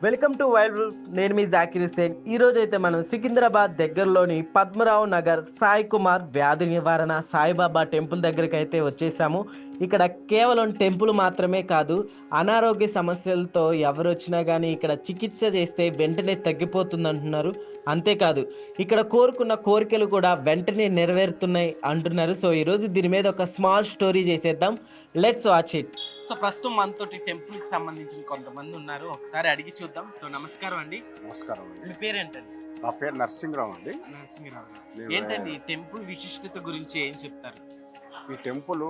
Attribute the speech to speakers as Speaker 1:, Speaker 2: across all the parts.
Speaker 1: Welcome to wild wolf. నేను మీ జాకిర్ హుసేన్. ఈరోజు అయితే మనం సికింద్రాబాద్ దగ్గరలోని పద్మరావు నగర్ సాయి కుమార్ వ్యాధి నివారణ సాయిబాబా టెంపుల్ దగ్గరికి అయితే వచ్చేసాము. ఇక్కడ కేవలం టెంపుల్ మాత్రమే కాదు, అనారోగ్య సమస్యలతో ఎవరు వచ్చినా కానీ ఇక్కడ చికిత్స చేస్తే వెంటనే తగ్గిపోతుంది అంటున్నారు. అంతేకాదు, ఇక్కడ కోరుకున్న కోరికలు కూడా వెంటనే నెరవేరుతున్నాయి అంటున్నారు. సో ఈరోజు దీని మీద ఒక స్మాల్ స్టోరీ చేసేద్దాం. Let's watch it. సో ప్రస్తుతం మనతోటి టెంపుల్ కి సంబంధించిన కొంతమంది ఉన్నారు, ఒకసారి అడిగి చూద్దాం. సో నమస్కారం అండి.
Speaker 2: నమస్కారం అండి.
Speaker 1: మీ పేరేంటండి?
Speaker 2: నా పేరు నరసింహరావు అండి.
Speaker 1: నరసింహరావు. ఏంటండి టెంపుల్ విశిష్టత గురించి ఏం చెప్తారు?
Speaker 2: ఈ టెంపుల్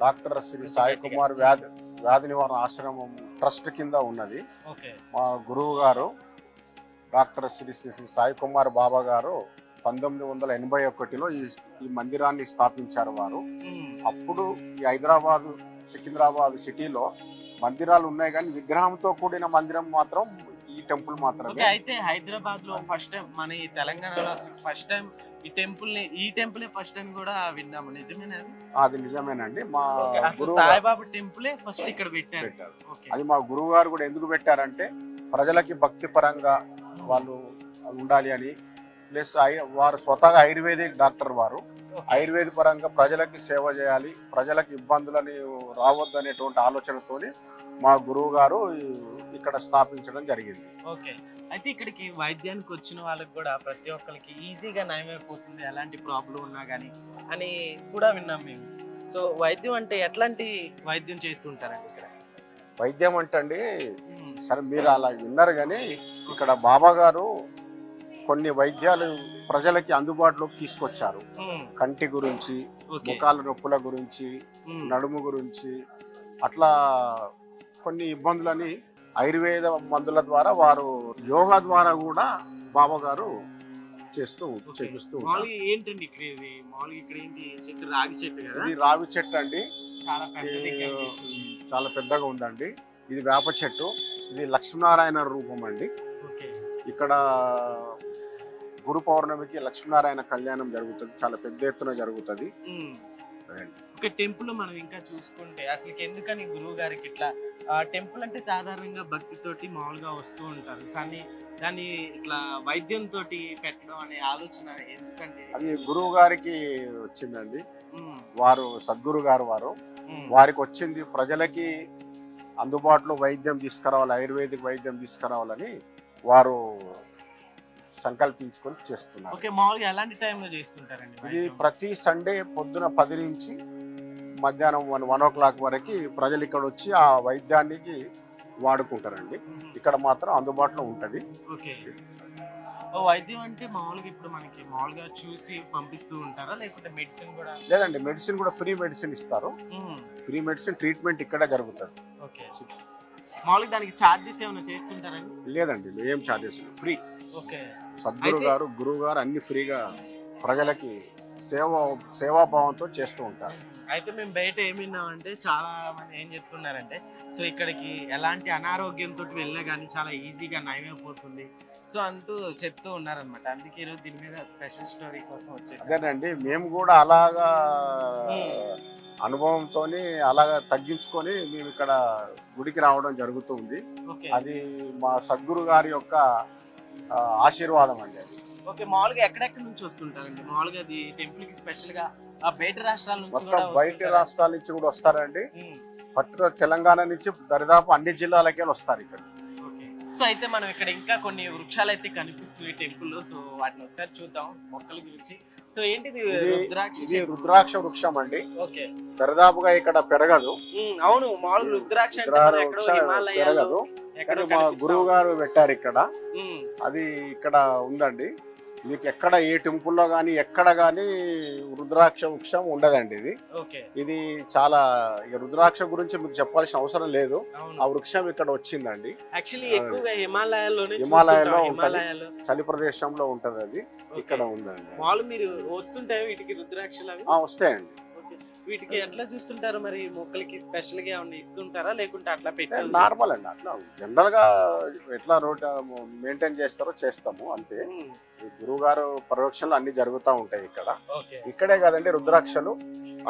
Speaker 2: డాక్టర్ శ్రీ సాయి కుమార్ వ్యాధి నివారణ ఆశ్రమం ట్రస్ట్ కింద ఉన్నది. మా గురువు గారు డాక్టర్ శ్రీ శ్రీ సాయి కుమార్ బాబా గారు 1981లో ఈ మందిరాన్ని స్థాపించారు వారు. అప్పుడు ఈ హైదరాబాద్ సికింద్రాబాద్ సిటీలో మందిరాలు ఉన్నాయి, కానీ విగ్రహంతో కూడిన మందిరం మాత్రం ఈ టెంపుల్ మాత్రమే.
Speaker 1: అయితే హైదరాబాద్ లో ఫస్ట్ టైం, మన ఈ తెలంగాణలో ఫస్ట్ టైం ఈ టెంపుల్ ఫస్ట్ టైం కూడా విన్నాము. నిజమేనా?
Speaker 2: అది నిజమేనండి. మా
Speaker 1: సాయిబాబా టెంపుల్ ఫస్ట్ ఇక్కడ పెట్టారు.
Speaker 2: అది మా గురువు గారు కూడా ఎందుకు పెట్టారంటే ప్రజలకి భక్తి పరంగా వాళ్ళు ఉండాలి అని, ప్లస్ వారు స్వతహాగా ఆయుర్వేదిక్ డాక్టర్. వారు ఆయుర్వేద పరంగా ప్రజలకి సేవ చేయాలి, ప్రజలకు ఇబ్బందులని రావద్దు అనేటువంటి ఆలోచనతోని మా గురువు గారు ఇక్కడ స్థాపించడం జరిగింది.
Speaker 1: ఓకే. అయితే ఇక్కడికి వైద్యానికి వచ్చిన వాళ్ళకి కూడా ప్రతి ఒక్కరికి ఈజీగా నయమైపోతుంది, ఎలాంటి ప్రాబ్లం ఉన్నా కానీ అని కూడా విన్నాం మేము. సో వైద్యం అంటే ఎట్లాంటి వైద్యం చేస్తుంటారండి ఇక్కడ?
Speaker 2: వైద్యం అంటే అండి, సరే మీరు అలా విన్నారు, కానీ ఇక్కడ బాబా గారు కొన్ని వైద్యాలు ప్రజలకి అందుబాటులోకి తీసుకొచ్చారు. కంటి గురించి, ముఖాల నొప్పుల గురించి, నడుము గురించి, అట్లా కొన్ని ఇబ్బందులని ఆయుర్వేద మందుల ద్వారా, వారు యోగా ద్వారా కూడా బాబా గారు చేపిస్తూ
Speaker 1: ఏంటండి ఇక్కడ? ఇక్కడ ఏంటి చెట్టు? రావి చెట్టు కదా?
Speaker 2: ఇది రావి చెట్టు అండి. చాలా పెద్దగా ఉందండి. ఇది వేప చెట్టు. ఇది లక్ష్మీనారాయణ రూపం అండి. ఇక్కడ గురు పౌర్ణమికి లక్ష్మీనారాయణ కళ్యాణం జరుగుతుంది, చాలా పెద్ద ఎత్తున జరుగుతుంది.
Speaker 1: ఒక టెంపుల్ మనం ఇంకా చూసుకుంటే అసలు ఎందుకని గురువు గారికి ఇట్లా టెంపుల్ అంటే సాధారణంగా భక్తితోటి మామూలుగా వస్తూ ఉంటారు, కానీ దాన్ని ఇట్లా వైద్యంతో పెట్టడం అనే ఆలోచన ఎందుకంటే?
Speaker 2: అది గురువు గారికి వచ్చిందండి. వారు సద్గురు గారు వారికి వచ్చింది ప్రజలకి అందుబాటులో వైద్యం తీసుకురావాలి, ఆయుర్వేదిక్ వైద్యం తీసుకురావాలని వారు సంకల్పించుకొని చేస్తున్నారు.
Speaker 1: మామూలుగా ఎలాంటి టైంలో చేస్తుంటారండి?
Speaker 2: ఇది ప్రతి సండే పొద్దున 10 నుంచి మధ్యాహ్నం 1 o'clock వరకు ప్రజలు ఇక్కడ వచ్చి ఆ వైద్యానికి వాడుకుంటారండి. ఇక్కడ మాత్రం అందుబాటులో ఉంటది.
Speaker 1: వైద్యం అంటే మామూలుగా ఇప్పుడు మనకి మామూలుగా చూసి పంపిస్తూ ఉంటారా, లేకుంటే మెడిసిన్ కూడా?
Speaker 2: లేదండి, మెడిసిన్ కూడా ఫ్రీ మెడిసిన్ ఇస్తారు. ఫ్రీ మెడిసిన్ ట్రీట్మెంట్ ఇక్కడ జరుగుతుంది.
Speaker 1: మామూలుగా దానికి చార్జెస్ ఏమైనా చేస్తుంటారండి?
Speaker 2: లేదండి, ఏం చార్జెస్ ఫ్రీ. సద్గురు గురువు గారు అన్ని ఫ్రీగా ప్రజలకి సేవాభావంతో చేస్తూ ఉంటారు.
Speaker 1: అయితే మేము బయట ఏమి విన్నామంటే చాలా మంది ఏం చెప్తున్నారంటే, సో ఇక్కడికి ఎలాంటి అనారోగ్యంతో వెళ్ళినా కానీ చాలా ఈజీగా నయమైపోతుంది సో అంటూ చెప్తూ ఉన్నారనమాట. అందుకే ఈరోజు దీని మీద స్పెషల్ స్టోరీ కోసం వచ్చేసి.
Speaker 2: అదేనండి, మేము కూడా అలాగా అనుభవంతో అలాగా తగ్గించుకొని మేము ఇక్కడ గుడికి రావడం జరుగుతుంది. అది మా సద్గురు గారి యొక్క ఆశీర్వాదం అండి. అది
Speaker 1: మామూలుగా ఎక్కడెక్కడి నుంచి వస్తుంటారండి? మామూలుగా అది టెంపుల్ కి స్పెషల్ గా బయట రాష్ట్రాల నుంచి
Speaker 2: కూడా వస్తారండి. పర్టికులర్ తెలంగాణ నుంచి దరిదాపు అన్ని జిల్లాలకే వస్తారు ఇక్కడ.
Speaker 1: సో అయితే మనం ఇక్కడ ఇంకా కొన్ని వృక్షాలు అయితే కనిపిస్తున్నాయి టెంపుల్ లో. సో వాటిని ఒకసారి చూద్దాం, మొక్కల గురించి. సో ఏంటిది?
Speaker 2: రుద్రాక్ష వృక్షం అండి. దరిదాపుగా ఇక్కడ పెరగదు.
Speaker 1: అవును, మామూలు రుద్రాక్ష
Speaker 2: పెరగదు. మా గురువు గారు పెట్టారు ఇక్కడ. అది ఇక్కడ ఉందండి. మీకు ఎక్కడ ఏ టెంపుల్లో గానీ ఎక్కడ గానీ రుద్రాక్ష వృక్షం ఉండదండి. ఇది చాలా, రుద్రాక్ష గురించి మీకు చెప్పాల్సిన అవసరం లేదు. ఆ వృక్షం ఇక్కడ వచ్చిందండి. హిమాలయాల్లో ఉంటది, చలి ప్రదేశంలో ఉంటది. అది ఇక్కడ ఉందండి.
Speaker 1: మీరు వస్తుంటాయి వీటికి రుద్రాక్షలు?
Speaker 2: వస్తాయండి.
Speaker 1: వీటికి ఎట్లా చూస్తుంటారు మరి? మొక్కలకి స్పెషల్ గా ఏమన్నా ఇస్తుంటారా లేకుంటే అట్లా పెట్టి
Speaker 2: నార్మల్ అండి, అట్లా జనరల్ గా ఎట్లా రోడ్ మెయింటైన్ చేస్తారో చేస్తాము అంతే. ఈ గురువు గారు పరోక్షంలో అన్ని జరుగుతూ ఉంటాయి ఇక్కడ. ఇక్కడే కాదండి, రుద్రాక్షలు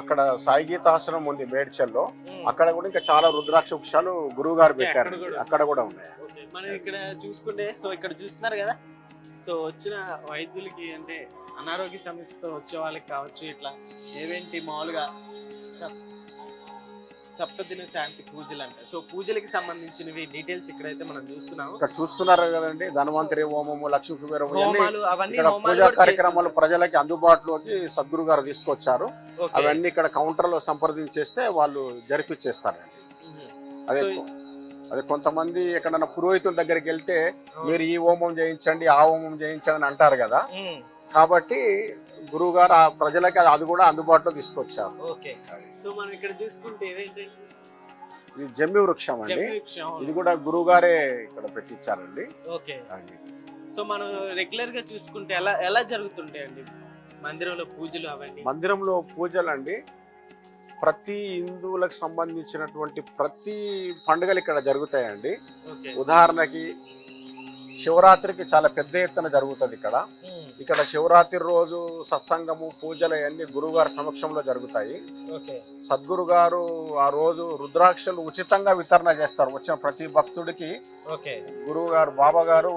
Speaker 2: అక్కడ సాయి గీతాశ్రమం ఉంది మేడ్చల్లో, అక్కడ కూడా ఇంకా చాలా రుద్రాక్ష వృక్షాలు గురువు గారు పెట్టారు, అక్కడ కూడా ఉన్నాయి.
Speaker 1: మనం ఇక్కడ చూసుకుంటే, సో ఇక్కడ చూస్తున్నారు కదా, సో వచ్చిన వైద్యులకి అంటే అనారోగ్య సమస్యతో వచ్చే వాళ్ళకి కావచ్చు, ఇట్లా ఏవేంటి మామూలుగా సప్తదిన శాంతి పూజలు అంటే, సో పూజలకి సంబంధించినవి డీటెయిల్స్ ఇక్కడైతే మనం చూస్తున్నాము.
Speaker 2: ఇక్కడ చూస్తున్నారు కదండి, ధన్వంతరి హోమము, లక్ష్మీ కుబేర
Speaker 1: అవన్నీ
Speaker 2: పూజా కార్యక్రమాలు ప్రజలకి అందుబాటులోకి సద్గురు గారు తీసుకొచ్చారు. అవన్నీ ఇక్కడ కౌంటర్ లో సంప్రదించేస్తే వాళ్ళు జరిపిచ్చేస్తారండి. అదే కొంతమంది ఎక్కడన్నా పురోహితుల దగ్గరికి వెళ్తే మీరు ఈ హోమం చేయించండి, ఆ హోమం చేయించండి అని అంటారు కదా, కాబట్టి గురువు గారు ఆ ప్రజలకి అది కూడా అందుబాటులో తీసుకొచ్చారు.
Speaker 1: సో మనం ఇక్కడ చూసుకుంటే ఇది
Speaker 2: జమ్మి వృక్షం అండి, ఇది కూడా గురువు గారే ఇక్కడ పెట్టించారండి.
Speaker 1: సో మనం రెగ్యులర్ గా చూసుకుంటే ఎలా జరుగుతుంటాయండి మందిరంలో పూజలు? అవన్నీ
Speaker 2: మందిరంలో పూజలు అండి, ప్రతి హిందువులకు సంబంధించినటువంటి ప్రతి పండుగలు ఇక్కడ జరుగుతాయండి. ఉదాహరణకి శివరాత్రికి చాలా పెద్ద ఎత్తున జరుగుతుంది ఇక్కడ. ఇక్కడ శివరాత్రి రోజు సత్సంగము, పూజలు అన్ని గురువుగారి సమక్షంలో జరుగుతాయి. సద్గురు గారు ఆ రోజు రుద్రాక్షలు ఉచితంగా వితరణ చేస్తారు. వచ్చిన ప్రతి భక్తుడికి గురువు గారు, బాబా గారు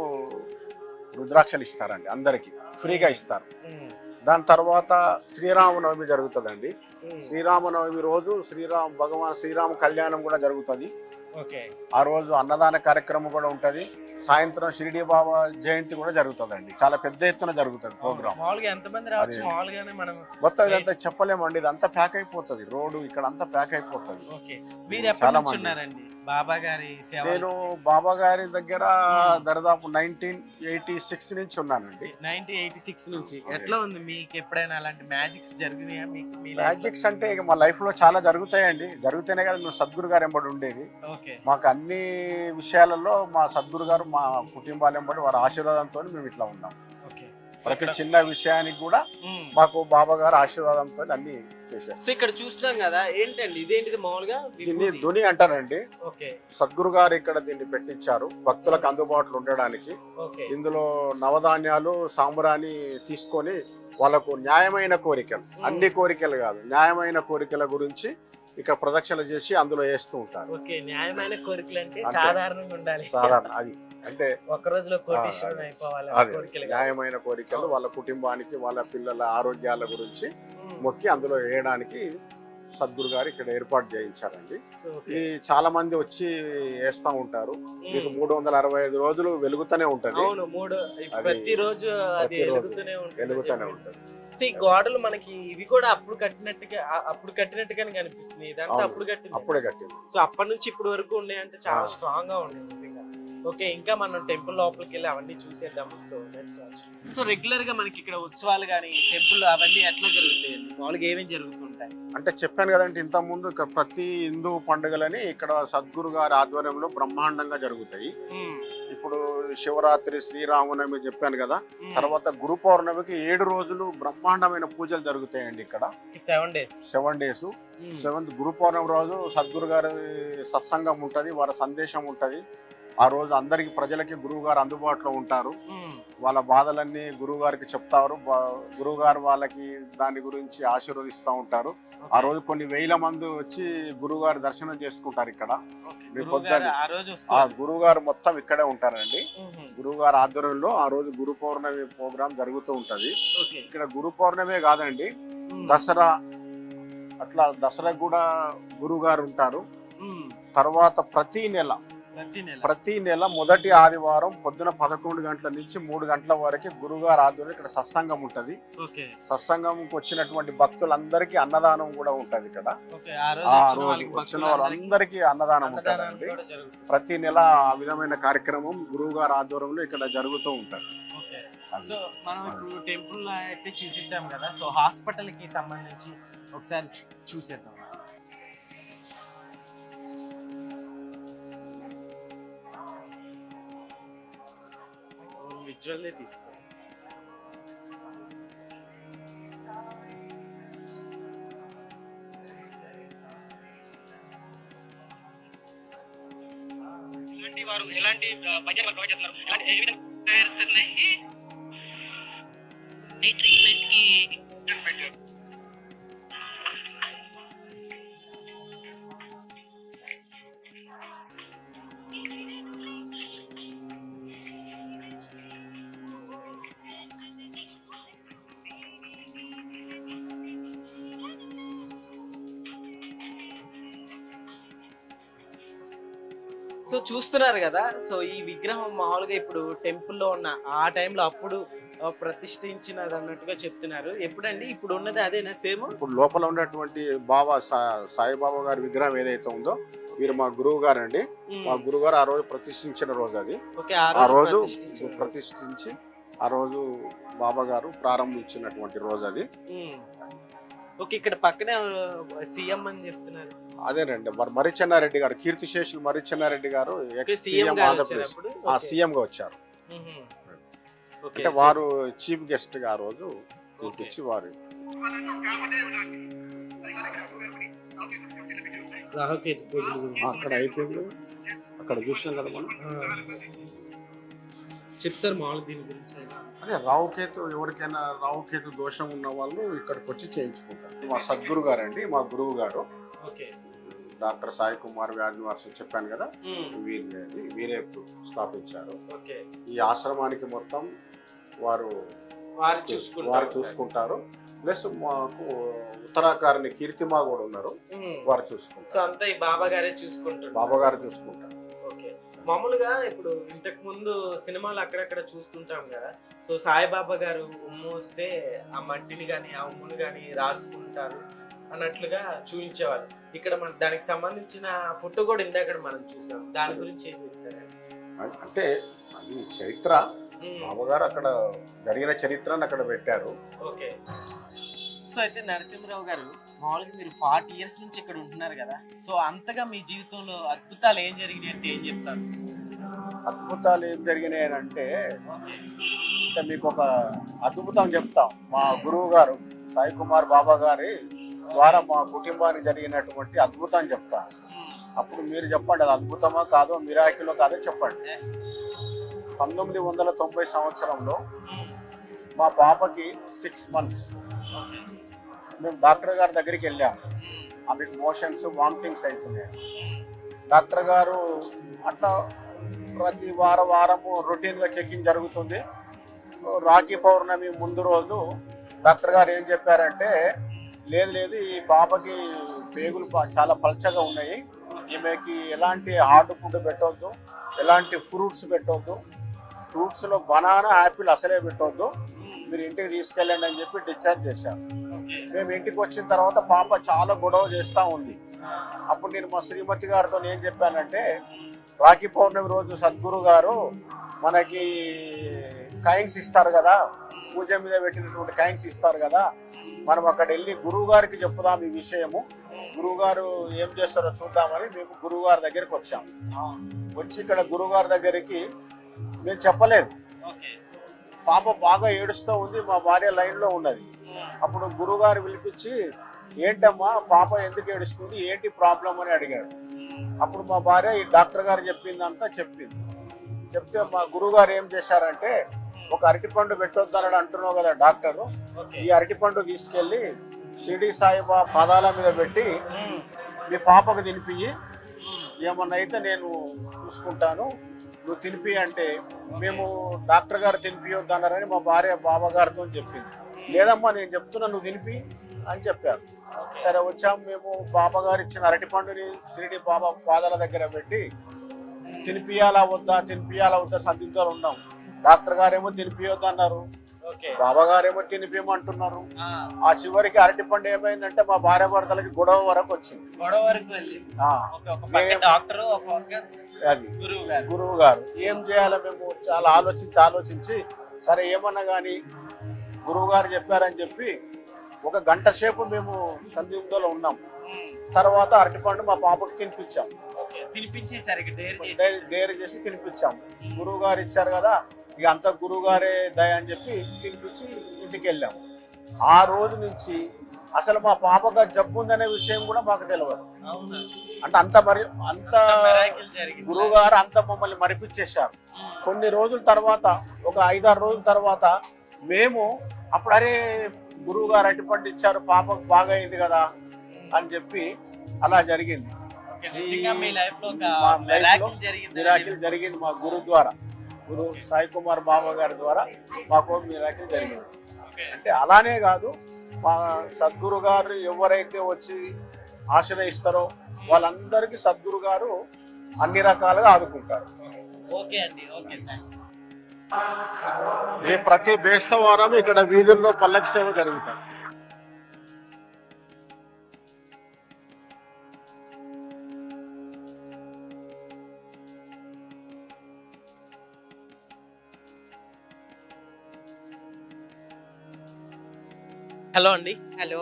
Speaker 2: రుద్రాక్షలు ఇస్తారండి, అందరికి ఫ్రీగా ఇస్తారు. దాని తర్వాత శ్రీరామనవమి జరుగుతుందండి. శ్రీరామనవమి రోజు భగవాన్ శ్రీరామ కళ్యాణం కూడా జరుగుతుంది. ఆ రోజు అన్నదాన కార్యక్రమం కూడా ఉంటది. సాయంత్రం షిరిడి బాబా జయంతి కూడా జరుగుతుందండి, చాలా పెద్ద ఎత్తున జరుగుతుంది ప్రోగ్రామ్. మొత్తం ఇదంతా చెప్పలేమండి, ఇదంతా ప్యాక్ అయిపోతుంది, రోడ్డు ఇక్కడ అంతా ప్యాక్ అయిపోతుంది. చాలా మంది నేను బాబా గారి దగ్గర దాదాపు 1986 నుంచి ఉన్నానండి.
Speaker 1: 1986 నుంచి. ఎట్లా ఉంది మీకు? ఎప్పుడైనా అలాంటి మ్యాజిక్స్ జరిగినాయా?
Speaker 2: మ్యాజిక్స్ అంటే ఇక మా లైఫ్ లో చాలా జరుగుతాయండి, జరుగుతూనే కదా మేము సద్గురు గారు ఎంబడి ఉండేది. మాకు అన్ని విషయాలలో మా సద్గురు గారు, మా కుటుంబాలు ఎంబడి వారి ఆశీర్వాదంతో మేము ఇట్లా ఉన్నాం. ప్రతి చిన్న విషయానికి కూడా మాకు బాబా గారు ఆశీర్వాదంతో అన్ని చేశారు.
Speaker 1: సో ఇక్కడ చూస్తున్నాం కదా, ఏంటండి ఇదేంటిది? మామూలుగా
Speaker 2: దీన్ని ధుని అంటారండి. సద్గురు గారు ఇక్కడ దీన్ని పెట్టించారు భక్తులకు అందుబాటులో ఉండడానికి. ఇందులో నవధాన్యాలు, సాంబ్రాణి తీసుకొని వాళ్ళకు న్యాయమైన కోరికలు, అన్ని కోరికలు కాదు, న్యాయమైన కోరికల గురించి ఇక్కడ ప్రదక్షిణ చేసి అందులో వేస్తూ ఉంటారు.
Speaker 1: న్యాయమైన కోరికలు అంటే సాధారణంగా ఉండాలి,
Speaker 2: సాధారణ అది అంటే
Speaker 1: ఒక రోజులో కోటీశ్వరుడు అయిపోవాలి.
Speaker 2: న్యాయమైన కోరికలు వాళ్ళ కుటుంబానికి, వాళ్ళ పిల్లల ఆరోగ్యాల గురించి మొక్కి అందులో వేయడానికి సద్గురు గారు ఇక్కడ ఏర్పాటు చేయించారండి. ఈ చాలా మంది వచ్చి వేస్తా ఉంటారు. మీకు 365 రోజులు వెలుగుతూనే ఉంటది,
Speaker 1: ప్రతిరోజు
Speaker 2: వెలుగుతూనే ఉంటది.
Speaker 1: ఈ గోడలు మనకి ఇవి కూడా అప్పుడు కట్టినట్టుగానే కనిపిస్తుంది. ఇదంతా అప్పుడే కట్టింది. సో అప్పటి నుంచి ఇప్పటి వరకు ఉన్నాయంటే చాలా స్ట్రాంగ్ గా ఉంది నిజంగా. ఓకే, ఇంకా మనం టెంపుల్ లోపలికి వెళ్ళి అవన్నీ చూసేద్దాం. సో రెగ్యులర్ గా మనకి ఇక్కడ ఉత్సవాలు కానీ, టెంపుల్ అవన్నీ ఎట్లా జరుగుతాయండి? మామూలుగా ఏమేమి జరుగుతుంటాయి
Speaker 2: అంటే చెప్పాను కదండి ఇంత ముందు, ఇక్కడ ప్రతి హిందూ పండుగలని ఇక్కడ సద్గురు గారి ఆధ్వర్యంలో బ్రహ్మాండంగా జరుగుతాయి. ఇప్పుడు శివరాత్రి, శ్రీరామనవమి చెప్పాను కదా, తర్వాత గురు పౌర్ణమికి 7 రోజులు బ్రహ్మాండమైన పూజలు జరుగుతాయండి ఇక్కడ. 7 డేస్. 7th గురు పౌర్ణమి రోజు సద్గురు గారి సత్సంగం ఉంటది, వారి సందేశం ఉంటది. ఆ రోజు అందరికి ప్రజలకి గురువు గారు అందుబాటులో ఉంటారు. వాళ్ళ బాధలన్నీ గురువు గారికి చెప్తారు, గురువు గారు వాళ్ళకి దాని గురించి ఆశీర్వదిస్తూ ఉంటారు. ఆ రోజు కొన్ని వేల మంది వచ్చి గురువు గారి దర్శనం చేసుకుంటారు ఇక్కడ. గురువు గారు మొత్తం ఇక్కడే ఉంటారండి. గురువు గారి ఆధ్వర్యంలో ఆ రోజు గురు పౌర్ణమి ప్రోగ్రాం జరుగుతూ ఉంటది. ఇక్కడ గురు పౌర్ణమే కాదండి, దసరా, అట్లా దసరాకు కూడా గురువు గారు ఉంటారు. తర్వాత ప్రతి నెల మొదటి ఆదివారం పొద్దున 11 గంటల నుంచి 3 గంటల వరకు గురుగారు ఆధ్వర్యంలో ఇక్కడ సత్సంగం ఉంటది. సత్సంగంకి వచ్చినటువంటి భక్తులందరికీ అన్నదానం కూడా ఉంటది ఇక్కడ. ఆ రోజు వచ్చిన వాళ్ళందరికీ అన్నదానం ఉంటదండి. ప్రతి నెల ఆ విధమైన కార్యక్రమం గురువుగారు ఆధ్వర్యంలో ఇక్కడ జరుగుతూ ఉంటది.
Speaker 1: సో మనం ఇప్పుడు టెంపుల్ అయితే చూసేసాం కదా, సో హాస్పిటల్ కి సంబంధించి ఒకసారి చూసేద్దాం. విజువల్లే తీసుకో.
Speaker 3: ఎలాంటి వైద్యాన్ని ప్రొవైడ్ చేస్తున్నారు, ఎలాంటి ఏ విధంగా ట్రీట్మెంట్ కి
Speaker 1: సో చూస్తున్నారు కదా. సో ఈ విగ్రహం మామూలుగా ఇప్పుడు టెంపుల్లో ఉన్న ఆ టైంలో అప్పుడు ప్రతిష్ఠించినది అన్నట్టుగా చెప్తున్నారు. ఎప్పుడండి ఇప్పుడు ఉన్నది అదేనా సేమ్?
Speaker 2: ఇప్పుడు లోపల ఉన్నటువంటి సాయిబాబా గారి విగ్రహం ఏదైతే ఉందో, వీరు మా గురువు గారు అండి. మా గురువు గారు ఆ రోజు ప్రతిష్ఠించిన రోజు అది. ఆ రోజు ప్రతిష్ఠించి ఆ రోజు బాబా గారు ప్రారంభించినటువంటి రోజు అది.
Speaker 1: ఓకే, ఇక్కడ పక్కనే సీఎం అని చెప్తున్నారు.
Speaker 2: అదేనండి, మరి మర్రిచెన్నారెడ్డి గారు, కీర్తిశేషులు మర్రిచెన్నారెడ్డి గారు ఎక్స్ సీఎం ఆంధ్రప్రదేశ్ సీఎం గా వచ్చారు. అంటే వారు చీఫ్ గెస్ట్ గా ఆ రోజు కూర్చొచ్చి వారు
Speaker 1: రాహుకేతు పూజలు
Speaker 2: అక్కడ అయిపోయింది. అక్కడ చూసినాం కదా మనం,
Speaker 1: చెప్తారు మామూలు దీని గురించి.
Speaker 2: అదే రాహుకేతు, ఎవరికైనా రాహుకేతు దోషం ఉన్న వాళ్ళు ఇక్కడికి వచ్చి చేయించుకుంటారు. మా సద్గురు గారు అండి, మా గురువు గారు డాక్టర్ సాయి కుమార్ వ్యాధి నివారణ చెప్పాను కదా, వీరే స్థాపించారు. ఈ ఆశ్రమానికి మొత్తం వారు చూసుకుంటారు. ప్లస్ మాకు ఉత్తరాకారిణి కీర్తిమా కూడా ఉన్నారు, వారు చూసుకుంటారు.
Speaker 1: సో అంతా ఈ బాబా గారే చూసుకుంటారు.
Speaker 2: బాబా గారు చూసుకుంటారు.
Speaker 1: మామూలుగా ఇప్పుడు ఇంతకు ముందు సినిమాలు అక్కడక్కడ చూస్తుంటాం కదా. సో సాయిబాబా గారు ఉమ్ము వస్తే ఆ మట్టిని కానీ ఆ ఉమ్ముని కానీ రాసుకుంటారు అన్నట్లుగా చూపించేవాళ్ళు. ఇక్కడ మన దానికి సంబంధించిన ఫోటో కూడా ఇందాక మనం చూసాం. దాని గురించి ఏం చెప్తారు?
Speaker 2: అంటే అది చరిత్ర, బాబా గారు అక్కడ జరిగిన చరిత్రను అక్కడ పెట్టారు.
Speaker 1: ఓకే. సో అయితే నరసింహరావు గారు, మామూలుగా మీరు 40 years నుంచి ఇక్కడ ఉంటున్నారు కదా. సో అంతగా మీ జీవితంలో అద్భుతాలు ఏం జరిగినాయి అంటే ఏం చెప్తారు?
Speaker 2: అద్భుతాలు ఏం జరిగినాయి అంటే మీకు ఒక అద్భుతం చెప్తాం. మా గురువు గారు సాయి కుమార్ బాబా గారి ద్వారా మా కుటుంబానికి జరిగినటువంటి అద్భుతం చెప్తాను. అప్పుడు మీరు చెప్పండి, అది అద్భుతమా కాదో, మిరాకిలో కాదో చెప్పండి. 1990 సంవత్సరంలో మా పాపకి 6 months మేము డాక్టర్ గారి దగ్గరికి వెళ్ళాము. ఆమెకు మోషన్స్, వామిటింగ్స్ అవుతున్నాయి. డాక్టర్ గారు అట్లా ప్రతి వారము రొటీన్గా చెకింగ్ జరుగుతుంది. రాఖీ పౌర్ణమి ముందు రోజు డాక్టర్ గారు ఏం చెప్పారంటే, లేదు ఈ పాపకి పేగులు చాలా పల్చగా ఉన్నాయి, ఈమెకి ఎలాంటి హార్డ్ ఫుడ్ పెట్టవద్దు, ఎలాంటి ఫ్రూట్స్ పెట్టవద్దు, ఫ్రూట్స్లో బనానా, యాపిల్ అసలే పెట్టవద్దు, మీరు ఇంటికి తీసుకెళ్ళండి అని చెప్పి డిశ్చార్జ్ చేశారు. మేము ఇంటికి వచ్చిన తర్వాత పాప చాలా గొడవ చేస్తూ ఉంది. అప్పుడు నేను మా శ్రీమతి గారితో ఏం చెప్పానంటే, రాఖీ పౌర్ణమి రోజు సద్గురు గారు మనకి కాయిన్స్ ఇస్తారు కదా, పూజ మీద పెట్టినటువంటి కాయిన్స్ ఇస్తారు కదా, మనం అక్కడ వెళ్ళి గురువు గారికి చెప్పుదాం ఈ విషయము, గురువు గారు ఏం చేస్తారో చూద్దామని మేము గురువు గారి దగ్గరికి వచ్చాము. వచ్చి ఇక్కడ గురువు గారి దగ్గరికి నేను చెప్పలేదు. పాప బాగా ఏడుస్తూ ఉంది, మా భార్య లైన్లో ఉన్నది. అప్పుడు గురువుగారు పిలిపించి, ఏంటమ్మా పాప ఎందుకు ఏడుస్తుంది, ఏంటి ప్రాబ్లం అని అడిగాడు. అప్పుడు మా భార్య ఈ డాక్టర్ గారు చెప్పిందంతా చెప్పింది. చెప్తే మా గురువుగారు ఏం చేశారంటే, ఒక అరటిపండు పెట్టొద్దన్నాడు అంటున్నావు కదా డాక్టరు, ఈ అరటిపండు తీసుకెళ్ళి షిరిడి సాయిబాబా పాదాల మీద పెట్టి మీ పాపకు తినిపియ్యి, ఏమన్నా అయితే నేను చూసుకుంటాను, నువ్వు తినిపి అంటే, మేము డాక్టర్ గారు తినిపియొద్దు అన్నారని మా భార్య బాబా గారితో చెప్పింది. లేదమ్మా నేను చెప్తున్నా, నువ్వు తినిపి అని చెప్పారు. సరే వచ్చాము. మేము బాబా గారు ఇచ్చిన అరటిపండుని షిరిడి బాబా పాదాల దగ్గర పెట్టి తినిపియాలా వద్దా సందిగ్ధాలు ఉన్నాం. డాక్టర్ గారేమో తినిపియొద్దు అన్నారు, బాబా గారేమో తినిపియమంటున్నారు. ఆ చివరికి అరటిపండు ఏమైందంటే మా భార్య భర్తలకి గొడవ వరకు వచ్చింది. అది గురువు గారు ఏం చేయాలో మేము చాలా ఆలోచించి సరే ఏమన్నా కానీ గురువు గారు చెప్పారని చెప్పి 1 గంట సేపు మేము సందిగ్ధంలో ఉన్నాం. తర్వాత అరటిపండు మా పాపకు తినిపించాం. డేర్ చేసి తినిపించాం. గురువు గారు ఇచ్చారు కదా, ఇక అంత గురువు గారే దయ అని చెప్పి తినిపించి ఇంటికి వెళ్ళాము. ఆ రోజు నుంచి అసలు మా పాపగా జబ్బు ఉందనే విషయం కూడా మాకు తెలియదు.
Speaker 1: అవునా?
Speaker 2: అంటే అంత
Speaker 1: మిరాకిల్ జరిగింది.
Speaker 2: గురువు గారు అంత మమ్మల్ని మరిపించేశారు. కొన్ని రోజుల తర్వాత, ఒక 5-6 రోజుల తర్వాత మేము అప్పుడు అరే గురువు గారు అటుపండి ఇచ్చారు, పాపకు బాగా అయింది కదా అని చెప్పి అలా జరిగింది.
Speaker 1: నిజంగా మీ లైఫ్ లో ఒక
Speaker 2: మా లైఫ్ లో
Speaker 1: మిరాకిల్
Speaker 2: జరిగింది మా గురు ద్వారా, గురు సాయి కుమార్ బాబా గారి ద్వారా మాకు మిరాకిల్ జరిగింది. అంటే అలానే కాదు, మా సద్గురు గారు ఎవరైతే వచ్చి ఆశ్రయిస్తారో వాళ్ళందరికీ సద్గురు గారు అన్ని రకాలుగా ఆదుకుంటారు.
Speaker 1: ఓకే అండి, ఓకే.
Speaker 2: ప్రతి బేస్తవారం ఇక్కడ వీధుల్లో పల్లకి సేవ జరుగుతుంది.
Speaker 1: హలో అండి.
Speaker 4: హలో,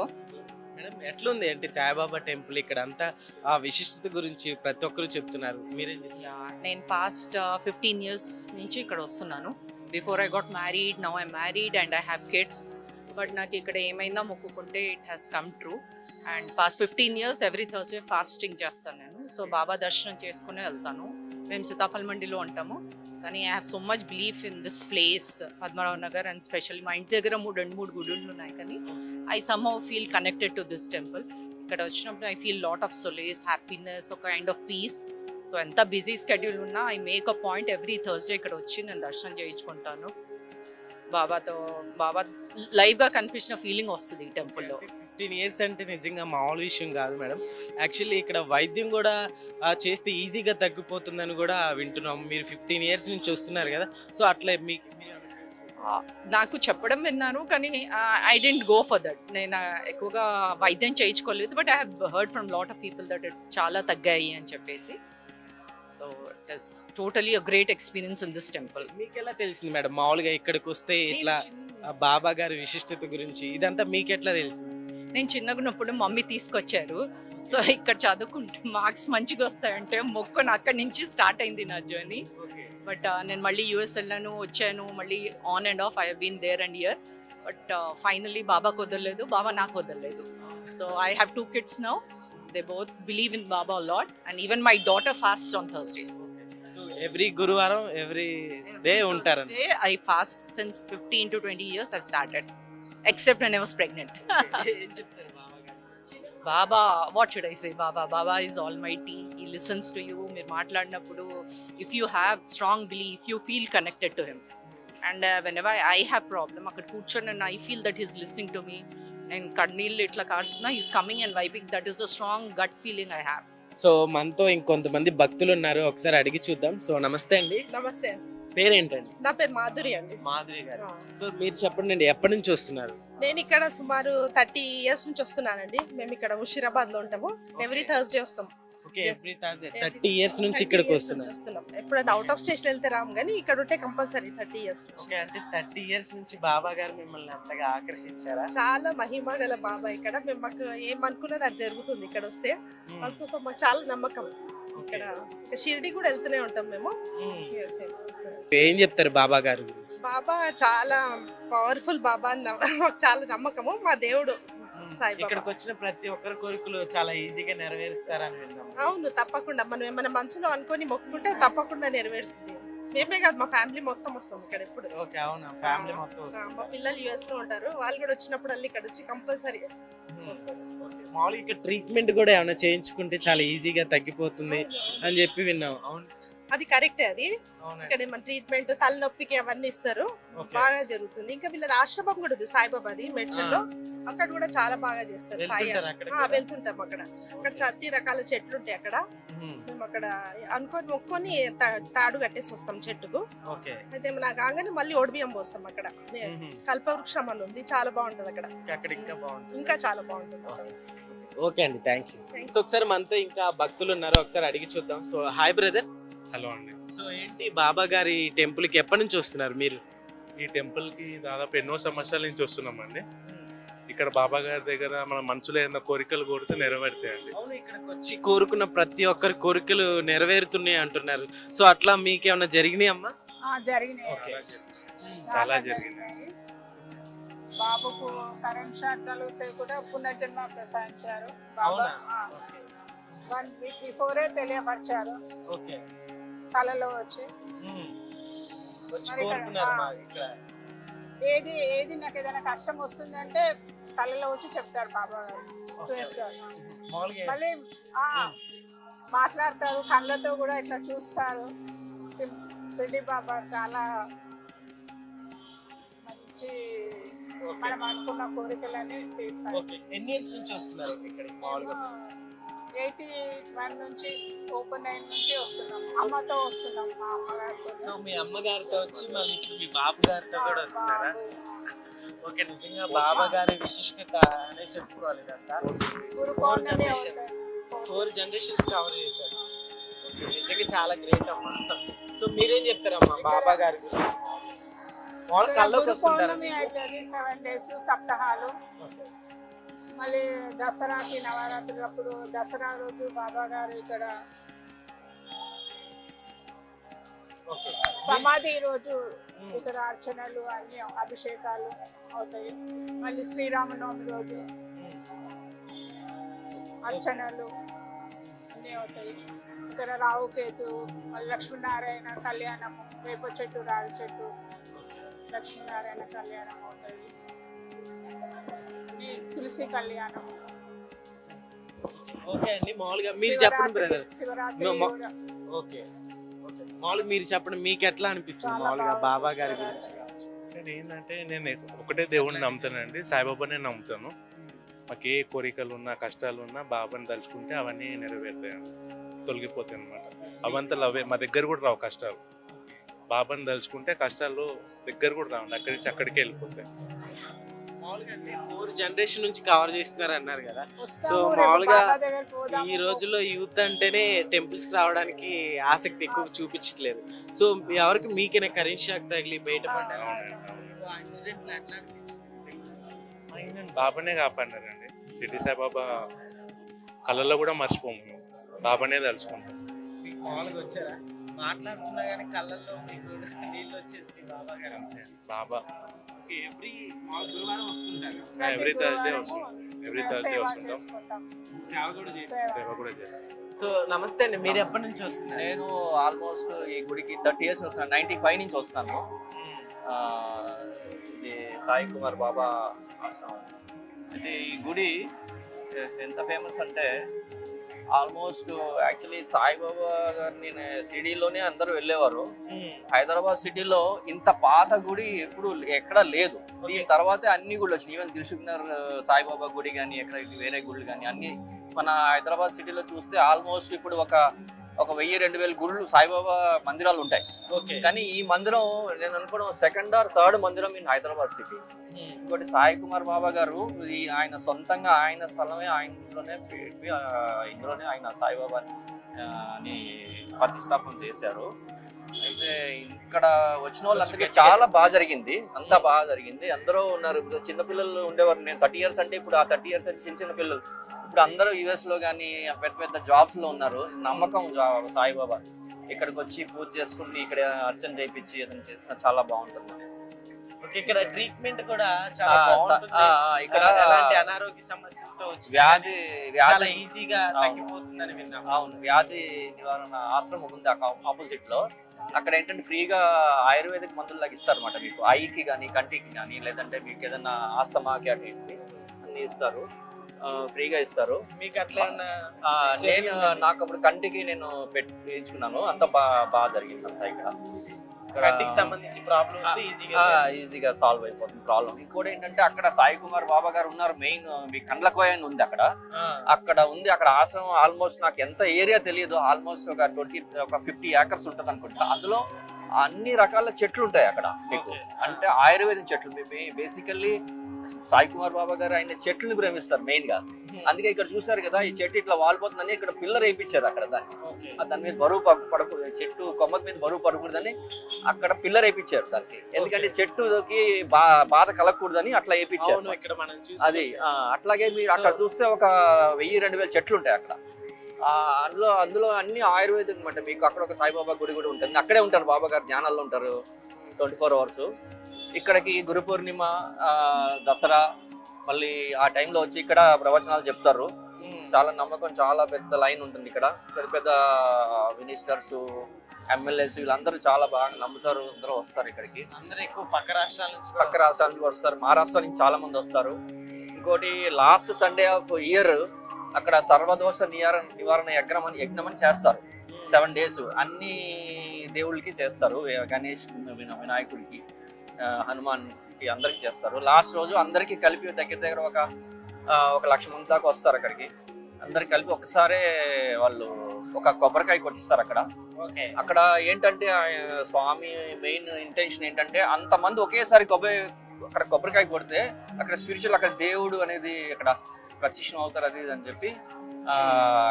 Speaker 1: మేడం, ఎట్లుంది అంటే సాయిబాబా టెంపుల్ ఇక్కడ అంతా ఆ విశిష్టత గురించి ప్రతి ఒక్కరు చెప్తున్నారు, మీరేం చెప్తారు?
Speaker 4: నేను పాస్ట్ 15 years నుంచి ఇక్కడ వస్తున్నాను. Before I got married, now I married and I have kids. But నాకు ఇక్కడ ఏమైనా మొక్కుకుంటే it has come true. And past 15 years every Thursday fasting చేస్తాను నేను. సో బాబా దర్శనం చేసుకునే వెళ్తాను. మేము సీతాఫల్ మండిలో ఉంటాము, కానీ I have so much belief in this place Padmarao Nagar. And specially మా ఇంటి దగ్గర 2-3 గుడులు ఉన్నాయి, కానీ I somehow feel connected to this temple. ఇక్కడ వచ్చినప్పుడు I feel lot of solace, happiness, ఒక కైండ్ ఆఫ్ పీస్. సో ఎంత బిజీ స్కెడ్యూల్ ఉన్నా I make a point every Thursday ఇక్కడ వచ్చి నేను దర్శనం చేయించుకుంటాను. బాబా లైవ్గా కనిపించిన ఫీలింగ్ వస్తుంది ఈ టెంపుల్లో.
Speaker 1: 15 years అంటే నిజంగా మామూలు విషయం కాదు మేడం. యాక్చువల్లీ ఇక్కడ వైద్యం కూడా చేస్తే ఈజీగా తగ్గిపోతుందని కూడా వింటున్నాం. మీరు 15 years నుంచి వస్తున్నారు కదా, సో అట్లా మీకు
Speaker 4: నాకు చెప్పడం విన్నాను, కానీ I didn't go for that. నేను ఎక్కువగా వైద్యం చేయించుకోలేదు, but I have heard from lot of people that it చాలా తగ్గాయి అని చెప్పేసి. So it is totally a great experience in this temple.
Speaker 1: మీకు ఎలా తెలిసింది మేడం మామూలుగా ఇక్కడికి వస్తే ఇట్లా బాబా గారి విశిష్టత గురించి ఇదంతా మీకు ఎట్లా తెలిసింది?
Speaker 4: నేను చిన్నగా ఉన్నప్పుడు మమ్మీ తీసుకొచ్చారు. సో ఇక్కడ చదువుకుంటే మార్క్స్ మంచిగా వస్తాయంటే మొక్కుని అక్కడి నుంచి స్టార్ట్ అయింది నా జర్నీ. బట్ నేను మళ్ళీ యూఎస్ వెళ్ళాను, వచ్చాను, మళ్ళీ on and off I have been there and here. But finally బాబాకు వదలలేదు, బాబా నాకు వదలలేదు. So I have 2 kids now. They both believe in Baba a lot, and even my daughter fasts on Thursdays.
Speaker 1: So every గురువారం every day ఉంటారు?
Speaker 4: I fast since 15 to 20 years I've started, except when I was pregnant. Baba, what should I say? Baba is almighty. He listens to you. మీరు మాట్లాడినప్పుడు if you have strong belief, you feel connected to him. And whenever I have problem, అక్కడ కూర్చొని and I feel that he's listening to me. నేను కన్నీళ్ళు ఇట్లా కారుస్తున్నా, he's coming and wiping. That is the strong gut feeling I have.
Speaker 1: So మనతో ఇంకొంతమంది భక్తులు ఉన్నారు, ఒకసారి అడిగి చూద్దాం. సో నమస్తే అండి.
Speaker 5: నమస్తే.
Speaker 1: పేరేంటండి?
Speaker 5: నా పేరు మాధురి అండి.
Speaker 1: మాధురి గారు. సో మీరు చెప్పండి అండి, ఎప్పటి నుంచి వస్తున్నారు?
Speaker 5: నేను ఇక్కడ సుమారు 30 years నుంచి వస్తున్నానండి. మేము ఇక్కడ ముషీరాబాద్ లో ఉంటాము. ఎవ్రీ థర్స్డే వస్తాం.
Speaker 1: Yes. 30 years నుంచి ఇక్కడికి వస్తున్నాం.
Speaker 5: ఎప్పుడైనా అవుట్ ఆఫ్ స్టేషన్ వెళ్తే రాము, కానీ ఇక్కడ ఉంటే కంపల్సరీ 30 years నుంచి.
Speaker 1: అంటే 30 years నుంచి బాబా గారు మిమ్మల్ని అంతగా ఆకర్షించారా?
Speaker 5: చాలా మహిమ గల బాబా ఇక్కడ. మేము మాకు ఏమనుకున్నది అది జరుగుతుంది ఇక్కడ వస్తే. అందుకోసం మాకు చాలా నమ్మకం. ఇక్కడ షిరిడి కూడా వెళ్తూనే ఉంటాం మేము. Yes,
Speaker 1: ఏం చెప్తారు బాబా గారు గురించి?
Speaker 5: బాబా చాలా పవర్ఫుల్ బాబా అని మాకు చాలా నమ్మకము. మా దేవుడు
Speaker 1: ఇక్కడికి వచ్చిన ప్రతి ఒక్కరి కోరికలు చాలా ఈజీగా నెరవేరుస్తారని విన్నాం.
Speaker 5: అవును, తప్పకుండా. మనం ఏమైనా మనసులో అనుకొని మొక్కుకుంటే తప్పకుండా నెరవేరుస్తుంది. మేమే కాదు, మా ఫ్యామిలీ మొత్తం వస్తాం ఇక్కడ ఎప్పుడు.
Speaker 1: ఓకే, అవునా? ఫ్యామిలీ మొత్తం వస్తారు.
Speaker 5: మా పిల్లలు యుఎస్ లో ఉంటారు, వాళ్ళు కూడా వచ్చినప్పుడు ఇక్కడ వచ్చి కంపల్సరీ వస్తారు.
Speaker 1: మామూలుగా ఇక్కడ ట్రీట్మెంట్ కూడా ఏమైనా చేయించుకుంటే చాలా ఈజీగా తగ్గిపోతుంది అని చెప్పి విన్నాం. అవును,
Speaker 5: అది కరెక్టే. అది ఇక్కడ ఏమైనా ట్రీట్మెంట్, తలనొప్పికి అవన్నీ ఇస్తారు, బాగా జరుగుతుంది. ఇంకా వీళ్ళది ఆశ్రమం కూడా ఉంది సాయిబాబాది మేడ్చల్ లో. అక్కడ కూడా చాలా బాగా చేస్తారు. సాయి వెళ్తుంటాం అక్కడ. అక్కడ 30 రకాల చెట్లు ఉంటాయి అక్కడ. మేము అక్కడ అనుకొని మొక్కుకొని తాడు కట్టేసి వస్తాం చెట్టుకు. అయితే నా కాగానే మళ్ళీ ఓడిబియ్యం పోస్తాం అక్కడ. కల్పవృక్షం అని ఉంది, చాలా బాగుంటది అక్కడ. ఇంకా చాలా బాగుంటుంది.
Speaker 1: ఓకే అండి, థ్యాంక్ యూ. సో ఒకసారి మనతో ఇంకా భక్తులు ఉన్నారు, ఒకసారి అడిగి చూద్దాం. So hi brother.
Speaker 6: హలో అండి.
Speaker 1: సో ఏంటి బాబా గారి టెంపుల్ కి ఎప్పటి నుంచి వస్తున్నారు మీరు?
Speaker 6: ఈ టెంపుల్ కి దాదాపు ఎన్నో సంవత్సరాల నుంచి వస్తున్నామండి. ఇక్కడ బాబా గారి దగ్గర మన మనసులో ఏదైనా కోరికలు కోరితే నెరవేరుతాయండి.
Speaker 1: అవును, ఇక్కడికి వచ్చి కోరుకున్న ప్రతి ఒక్కరి కోరికలు నెరవేరుతున్నాయి అంటున్నారు. సో అట్లా మీకేమన్నా జరిగినాయి అమ్మా?
Speaker 7: జరిగినాయి.
Speaker 6: చాలా జరిగింది.
Speaker 7: బాబుకు కరెంట్ షాక్ తగిలితే కూడా పునర్జన్మ ప్రసాదించారు బాబా.
Speaker 1: అవునా?
Speaker 7: 1 వీక్ బిఫోరే తెలియపరిచారు
Speaker 1: ఓకే.
Speaker 7: కళలో వచ్చి.
Speaker 1: వచ్చి
Speaker 7: మరి ఇక్కడ,
Speaker 1: కోరుకున్నారు ఇక్కడ.
Speaker 7: ఏది నాకు ఏదైనా కష్టం వస్తుందంటే కళలో వచ్చి చెప్తారు బాబా గారు, చూస్తారు.
Speaker 1: మామూలుగా
Speaker 7: మళ్ళీ మాట్లాడతారు, కళ్ళతో కూడా ఇట్లా చూస్తారు. సిడి బాబా చాలా మంచి, మనం అనుకున్న కోరికలని తీర్చారు.
Speaker 1: ఓకే. ఎన్ని ఇయర్స్ నుంచి వస్తున్నారు ఇక్కడ మామూలుగా?
Speaker 7: 81 నుంచి ఓపెన్ అయిన నుంచి వస్తున్నాం, అమ్మతో వస్తున్నాం, మా అమ్మగారితో.
Speaker 1: సో మీ అమ్మగారితో వచ్చి మళ్ళీ ఇప్పుడు మీ బాబు గారితో కూడా వస్తున్నారా? ఓకే. నిజంగా బాబా గారి విశిష్టత అనే చెప్పుకోవాలి ఇదంతా.
Speaker 7: గురు
Speaker 1: 4
Speaker 7: పౌర్ణమి
Speaker 1: generations
Speaker 7: అవుతుంది.
Speaker 1: 4 generations కవర్ చేశారు. ఓకే. నిజంగా చాలా గ్రేట్ అమ్మా. సో మీరేం చెప్తారమ్మా బాబా గారి గురించి? వాళ్ళు
Speaker 7: ఇక్కడ
Speaker 1: కల్లోకి
Speaker 7: గురు
Speaker 1: వస్తుంటారా
Speaker 7: పౌర్ణమి
Speaker 1: మీకు?
Speaker 7: అవుతుంది, 7 days సప్తాహాలు. మళ్ళీ దసరాకి నవరాత్రులప్పుడు దసరా రోజు బాబా గారు ఇక్కడ
Speaker 1: ఓకే.
Speaker 7: సమాధి రోజు ఇక్కడ అర్చనలు అన్ని అభిషేకాలు అవుతాయి. మళ్ళీ శ్రీరామనవమి రోజు అర్చనలు అన్నీ అవుతాయి. ఇక్కడ రావుకేతు, మళ్ళీ లక్ష్మీనారాయణ కళ్యాణము, వేప చెట్టు, రావి చెట్టు, లక్ష్మీనారాయణ కళ్యాణం అవుతుంది. ఈ తులసి కళ్యాణం.
Speaker 1: ఓకే అండి. మామూలుగా మీరు చెప్పండి బ్రదర్.
Speaker 7: శివరాత్రి
Speaker 1: మా-
Speaker 7: కూడా
Speaker 1: ఓకే. ఓకే. మామూలుగా మీరు చెప్పండి, మీకు ఎట్లా అనిపిస్తుంది
Speaker 7: చాలా
Speaker 1: మామూలుగా
Speaker 7: బాగా
Speaker 1: బాబా గారి
Speaker 7: శివరాత్రి.
Speaker 1: గురించి?
Speaker 6: నేను ఏంటంటే నేను ఒకటే దేవుడిని నమ్ముతానండి, సాయిబాబానే నమ్ముతాను. మాకు ఏ కోరికలు ఉన్నా కష్టాలు ఉన్నా బాబాని తలుచుకుంటే అవన్నీ నెరవేరుతాయి, తొలగిపోతాయి అనమాట. అవంతా అవే మా దగ్గర కూడా రావు కష్టాలు. బాబాని తలుచుకుంటే కష్టాలు దగ్గర కూడా రావండి, అక్కడి నుంచి అక్కడికి వెళ్ళిపోతాయి.
Speaker 1: మామూలుగా అండి 4 జనరేషన్ నుంచి కవర్ చేస్తున్నారు అన్నారు కదా.
Speaker 7: వస్తాము,
Speaker 1: సో
Speaker 7: రేపు
Speaker 1: మామూలుగా
Speaker 7: బాబా దగ్గరికి పోదాము.
Speaker 1: ఈ రోజుల్లో యూత్ అంటేనే టెంపుల్స్ కి రావడానికి ఆసక్తి ఎక్కువ చూపించట్లేదు. సో ఎవరికి మీకైనా కరెంట్ షాక్ తగిలి బయటపడ్డారు. సో ఆ ఇన్సిడెంట్ ఎట్లా అనిపించింది?
Speaker 6: ఆయన బాబానే కాపాడినారండి. షిరిడి సాయిబాబా కళల్లో కూడా మర్చిపోము, మేము బాబానే తలుచుకుంటాం.
Speaker 1: మీకు మామూలుగా వచ్చారా? మాట్లాడుతున్నా కానీ కళ్ళల్లో మీకు నీళ్ళు వచ్చేసి బాబా గారు
Speaker 6: బాబా
Speaker 1: ఎవ్రీ గురువారం వస్తుంటారు,
Speaker 7: ప్రతి
Speaker 6: ఎవ్రీ థర్స్డే
Speaker 7: గురువారము
Speaker 6: వస్తుంది, ఎవ్రీ థర్స్డే
Speaker 7: సేవ
Speaker 6: వస్తుంటాం,
Speaker 7: చేసుకుంటాం.
Speaker 1: సేవ కూడా చేస్తారు.
Speaker 7: సేవ.
Speaker 6: సేవ కూడా చేస్తాం.
Speaker 1: సో నమస్తే అండి, మీరు ఎప్పటి నుంచి వస్తున్నారు?
Speaker 8: నేను ఆల్మోస్ట్ ఈ గుడికి 30 years వస్తాను, 95 నుంచి వస్తాను. ఆ, ఇది సాయి కుమార్ బాబా ఆశ్రమం. అయితే ఈ గుడి ఎంత ఫేమస్ అంటే ఆల్మోస్ట్ యాక్చువల్లీ సాయిబాబా గారిని సిటీలోనే అందరూ వెళ్ళేవారు. హైదరాబాద్ సిటీలో ఇంత పాత గుడి ఎప్పుడు ఎక్కడ లేదు. దీని తర్వాతే అన్ని గుళ్ళు వచ్చినాయి. ఈవెన్ దిల్సుఖ్నగర్ సాయిబాబా గుడి కానీ ఎక్కడ వేరే గుళ్ళు కానీ అన్ని మన హైదరాబాద్ సిటీలో చూస్తే ఆల్మోస్ట్ ఇప్పుడు ఒక 1000-2000 గుళ్ళు సాయిబాబా మందిరాలు ఉంటాయి.
Speaker 1: ఓకే.
Speaker 8: కానీ ఈ మందిరం నేను అనుకోవడం 2nd or 3rd మందిరం ఇన్ హైదరాబాద్ సిటీ. ఇంకోటి సాయి కుమార్ బాబా గారు ఆయన సొంతంగా ఆయన స్థలమే, ఇందులోనే ఆయన సాయిబాబా అని ప్రతిష్టాపన చేశారు. అయితే ఇక్కడ వచ్చిన వాళ్ళందరికీ చాలా బాగా జరిగింది, అంతా బాగా జరిగింది. అందరూ ఉన్నారు. ఇప్పుడు చిన్నపిల్లలు ఉండేవారు. నేను 30 years అంటే ఇప్పుడు ఆ 30 years అయితే చిన్న పిల్లలు ఇప్పుడు అందరూ US లో కానీ పెద్ద పెద్ద జాబ్స్ లో ఉన్నారు. నమ్మకం సాయిబాబా ఇక్కడికి వచ్చి పూజ చేసుకుని ఇక్కడ అర్చన చేయించి ఏదైనా చేసినా చాలా బాగుంటుంది అనేసి.
Speaker 1: ఓకే. ఇక్కడ ట్రీట్మెంట్ కూడా చాలా
Speaker 8: ఆ,
Speaker 1: బాగుంటుంది.
Speaker 8: ఇక్కడ
Speaker 1: ఎలాంటి అనారోగ్య సమస్యలతో వచ్చి
Speaker 8: వ్యాధి
Speaker 1: చాలా ఈజీగా తగ్గిపోతుందని విన్నాము.
Speaker 8: అవును, వ్యాధి నివారణ ఆశ్రమం ఉంది ఆపోజిట్ లో. అక్కడ ఏంటంటే ఫ్రీగా ఆయుర్వేదిక్ మందులు తగ్గిస్తారు అనమాట. మీకు ఐకి కానీ కంటికి కానీ లేదంటే మీకు ఏదైనా ఆస్తమాకి అటు అన్ని ఇస్తారు, ఫ్రీగా ఇస్తారు.
Speaker 1: మీకు అట్లా ఏమన్నా
Speaker 8: నేను నాకు అప్పుడు కంటికి నేను వేయించుకున్నాను, అంత బాగా జరిగింది అంతా. ఇక్కడ
Speaker 1: కంటికి సంబంధించి ప్రాబ్లం వస్తే
Speaker 8: ఈజీగా సాల్వ్ అయిపోతుంది ప్రాబ్లం. ఇంకోటి ఏంటంటే అక్కడ సాయి కుమార్ బాబా గారు ఉన్నారు. మెయిన్ మీ కండ్లకోయ అని ఉంది అక్కడ ఉంది. అక్కడ ఆశ్రమం ఆల్మోస్ట్ నాకు ఎంత ఏరియా తెలియదు, ఆల్మోస్ట్ ఒక 50 acres ఉంటుంది అనుకుంటా. అందులో అన్ని రకాల చెట్లు ఉంటాయి అక్కడ మీకు. అంటే ఆయుర్వేదం చెట్లు. బేసికల్లీ సాయి కుమార్ బాబా గారు ఆయన చెట్లని ప్రేమిస్తారు మెయిన్ గా. అందుకే ఇక్కడ చూసారు కదా, ఈ చెట్టు ఇట్లా వాలిపోతుందని ఇక్కడ పిల్లర్ వేయించారు అక్కడ. దాని మీద బరువు పడకూడదు, చెట్టు కొమ్మ మీద బరువు పడకూడదని అక్కడ పిల్లర్ వేయించారు దానికి. ఎందుకంటే చెట్టుకి బాధ కలగకూడదని అట్లా వేయించారు. అది అట్లాగే మీరు అక్కడ చూస్తే ఒక 1000-2000 చెట్లు ఉంటాయి అక్కడ. అందులో అన్ని ఆయుర్వేదం అనమాట. మీకు అక్కడ ఒక సాయిబాబా గుడి కూడా ఉంటుంది. అక్కడే ఉంటారు బాబా గారు, ధ్యానాల్లో ఉంటారు 24 hours. ఇక్కడికి గురు పూర్ణిమ, దసరా, మళ్ళీ ఆ టైంలో వచ్చి ఇక్కడ ప్రవచనాలు చెప్తారు. చాలా నమ్మకం, చాలా పెద్ద లైన్ ఉంటుంది ఇక్కడ. పెద్ద పెద్ద మినిస్టర్స్, ఎమ్మెల్యేస్ వీళ్ళందరూ చాలా బాగా నమ్ముతారు. అందరూ వస్తారు ఇక్కడికి.
Speaker 1: అందరూ ఎక్కువ పక్క రాష్ట్రాల నుంచి
Speaker 8: పక్క రాష్ట్రాల నుంచి వస్తారు. మహారాష్ట్ర నుంచి చాలా మంది వస్తారు. ఇంకోటి లాస్ట్ సండే ఆఫ్ ఇయర్ అక్కడ సర్వదోష నివారణ యజ్ఞం అని చేస్తారు. 7 days అన్ని దేవుళ్ళకి చేస్తారు. గణేష్, వినాయకుడికి, హనుమాన్కి అందరికి చేస్తారు. లాస్ట్ రోజు అందరికి కలిపి దగ్గర ఒక 1,00,000 మంది దాకా వస్తారు అక్కడికి. అందరికి కలిపి ఒకసారే వాళ్ళు ఒక కొబ్బరికాయ కొట్టిస్తారు అక్కడ. అక్కడ ఏంటంటే స్వామి మెయిన్ ఇంటెన్షన్ ఏంటంటే అంతమంది ఒకేసారి అక్కడ కొబ్బరికాయ కొడితే అక్కడ స్పిరిచువల్, అక్కడ దేవుడు అనేది అక్కడ ప్రత్యక్షం అవుతారు అది అని చెప్పి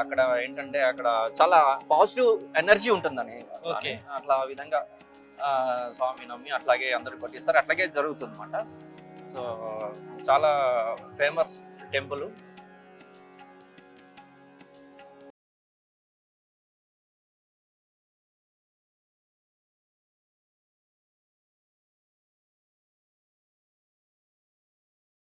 Speaker 8: అక్కడ ఏంటంటే అక్కడ చాలా పాజిటివ్ ఎనర్జీ ఉంటుందని అట్లా విధంగా స్వామి నమ్మి అట్లాగే అందరు కొట్టిస్తారు. అట్లాగే జరుగుతుంది అన్నమాట. సో చాలా ఫేమస్ టెంపుల్.